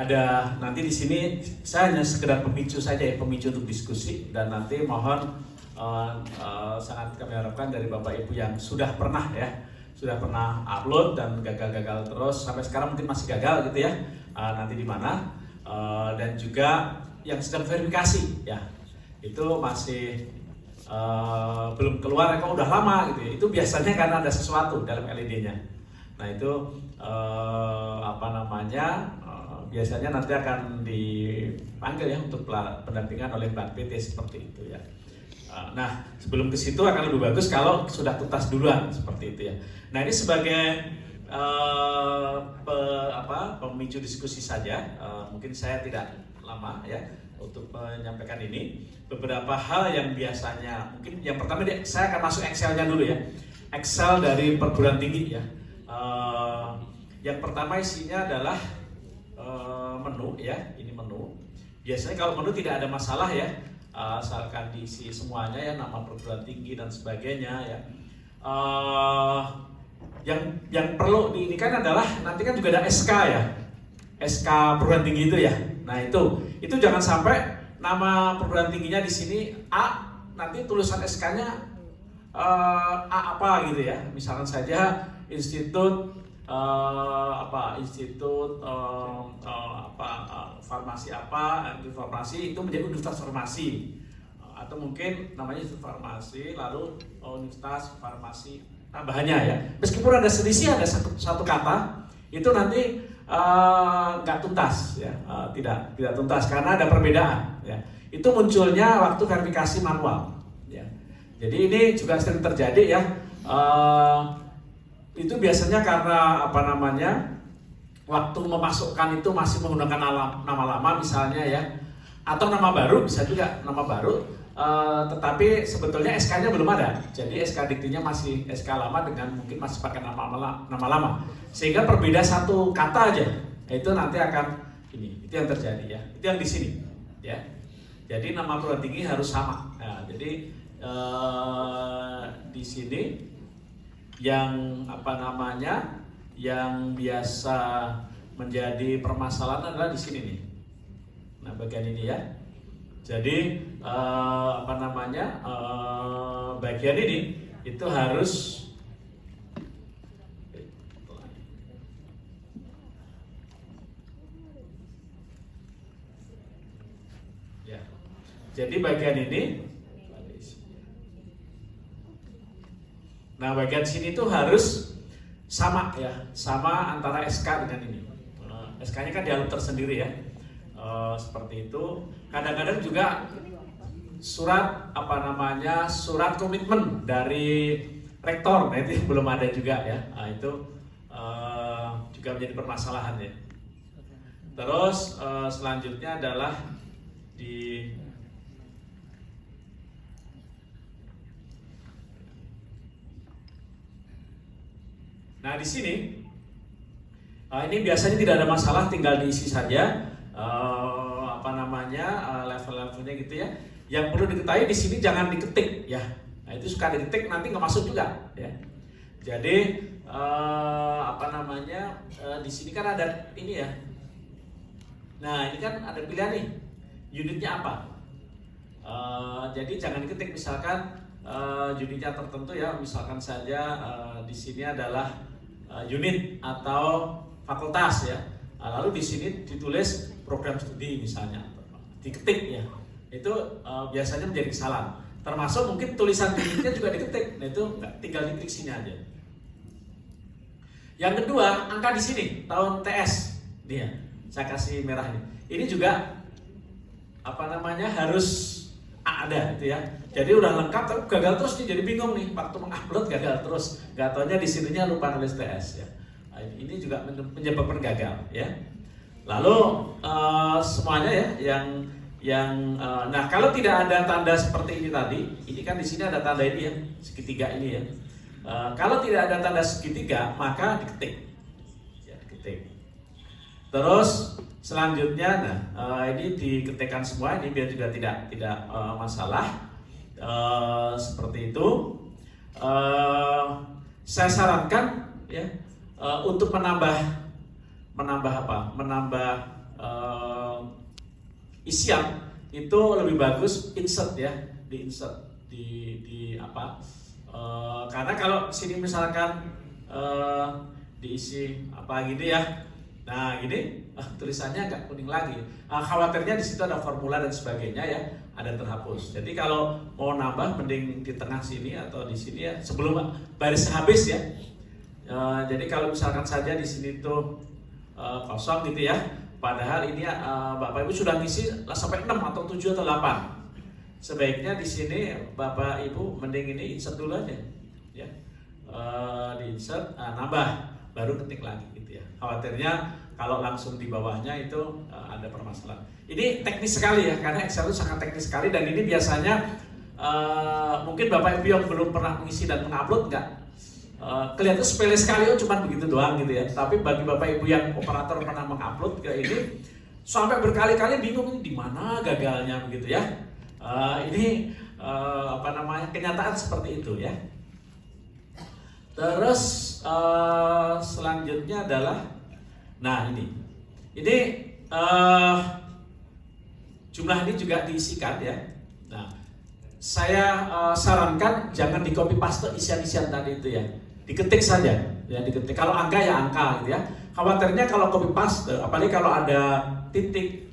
ada nanti di sini saya hanya sekedar pemicu saja ya, pemicu untuk diskusi, dan nanti mohon sangat kami harapkan dari Bapak Ibu yang sudah pernah upload dan gagal terus sampai sekarang mungkin masih gagal gitu ya, nanti di mana, dan juga yang sedang verifikasi ya, itu masih belum keluar kok udah lama gitu ya. Itu biasanya karena ada sesuatu dalam LED-nya. Nah itu biasanya nanti akan dipanggil ya untuk pendampingan oleh Mbak PT seperti itu ya. Nah sebelum ke situ akan lebih bagus kalau sudah tuntas duluan seperti itu ya. Nah ini sebagai pemicu diskusi saja, mungkin saya tidak lama ya untuk menyampaikan ini. Beberapa hal yang biasanya mungkin yang pertama saya akan masuk Excel-nya dulu ya. Excel dari perguruan tinggi ya. Yang pertama isinya adalah menu ya, ini menu. Biasanya kalau menu tidak ada masalah ya, asalkan diisi semuanya ya, nama perguruan tinggi dan sebagainya ya. Yang perlu diinikan adalah nanti kan juga ada SK ya, SK perguruan tinggi itu ya. Nah itu jangan sampai nama perguruan tingginya di sini A, nanti tulisan SK-nya A apa gitu ya. Misalkan saja institut farmasi farmasi itu menjadi universitas farmasi, atau mungkin namanya institut farmasi lalu universitas farmasi tambahannya ya. Meskipun ada selisih, ada satu kata itu nanti nggak tuntas ya, tidak tuntas karena ada perbedaan ya. Itu munculnya waktu verifikasi manual ya. Jadi ini juga sering terjadi ya. Itu biasanya karena waktu memasukkan itu masih menggunakan nama lama misalnya ya, atau nama baru, bisa juga nama baru, tetapi sebetulnya SK-nya belum ada. Jadi SK diktinya masih SK lama dengan mungkin masih pakai nama lama, sehingga berbeda satu kata aja. Itu nanti akan itu yang terjadi ya. Itu yang di sini ya. Jadi nama perguruan tinggi harus sama. Nah, jadi di sini yang yang biasa menjadi permasalahan adalah di sini nih. Nah bagian ini ya. Jadi bagian ini itu harus ya. Jadi bagian ini. Nah bagian sini tuh harus sama ya, sama antara SK dengan ini. SK-nya kan dialog tersendiri ya, seperti itu. Kadang-kadang juga surat surat komitmen dari rektor, nah itu belum ada juga ya. Nah, itu juga menjadi permasalahan ya. Terus selanjutnya adalah Nah di sini ini biasanya tidak ada masalah, tinggal diisi saja level-levelnya gitu ya. Yang perlu diketahui di sini jangan diketik ya. Nah itu suka diketik nanti nggak masuk juga ya. Jadi di sini kan ada ini ya. Nah ini kan ada pilihan nih, unitnya apa. Jadi jangan diketik misalkan unitnya tertentu ya, misalkan saja di sini adalah unit atau fakultas ya. Lalu di sini ditulis program studi misalnya, diketik ya. Itu biasanya menjadi kesalahan. Termasuk mungkin tulisan unitnya juga diketik. Nah itu enggak, tinggal diketik sini aja. Yang kedua, angka di sini tahun TS dia. Saya kasih merah ini. Ini juga harus ada itu ya. Jadi udah lengkap tapi gagal terus nih, jadi bingung nih waktu mengupload gagal terus. Gak taunya di sininya lupa nulis TS ya. Nah, ini juga menyebabkan gagal ya. Lalu semuanya ya nah kalau tidak ada tanda seperti ini tadi, ini kan di sini ada tanda ini ya, segitiga ini ya. Kalau tidak ada tanda segitiga maka diketik. Ya, diketik. Terus selanjutnya ini diketikkan semua ini biar juga tidak masalah. Seperti itu. Saya sarankan ya untuk menambah isian itu lebih bagus insert ya, di insert di apa? Karena kalau sini misalkan diisi apa gini ya, nah gini tulisannya agak kuning lagi. Khawatirnya di situ ada formula dan sebagainya ya, ada terhapus. Jadi kalau mau nambah mending di tengah sini atau di sini ya, sebelum baris habis ya. Jadi kalau misalkan saja di sini tuh kosong gitu ya, padahal ini Bapak Ibu sudah ngisi sampai 6 atau 7 atau 8. Sebaiknya di sini Bapak Ibu mending ini insert dulu aja ya. Di insert nambah baru ketik lagi gitu ya. Khawatirnya kalau langsung di bawahnya itu ada permasalahan. Ini teknis sekali ya, karena Excel itu sangat teknis sekali, dan ini biasanya mungkin Bapak Ibu yang belum pernah mengisi dan mengupload nggak kelihatan sepele sekali, cuma begitu doang gitu ya. Tapi bagi Bapak Ibu yang operator pernah mengupload ke ini sampai berkali-kali bingung di mana gagalnya begitu ya. Ini kenyataan seperti itu ya. Terus selanjutnya adalah, nah ini jumlah ini juga diisikan ya. Nah, saya sarankan jangan di copy paste isian-isian tadi itu ya, diketik saja ya, diketik. Kalau angka ya angka gitu ya. Khawatirnya kalau copy paste, apalagi kalau ada titik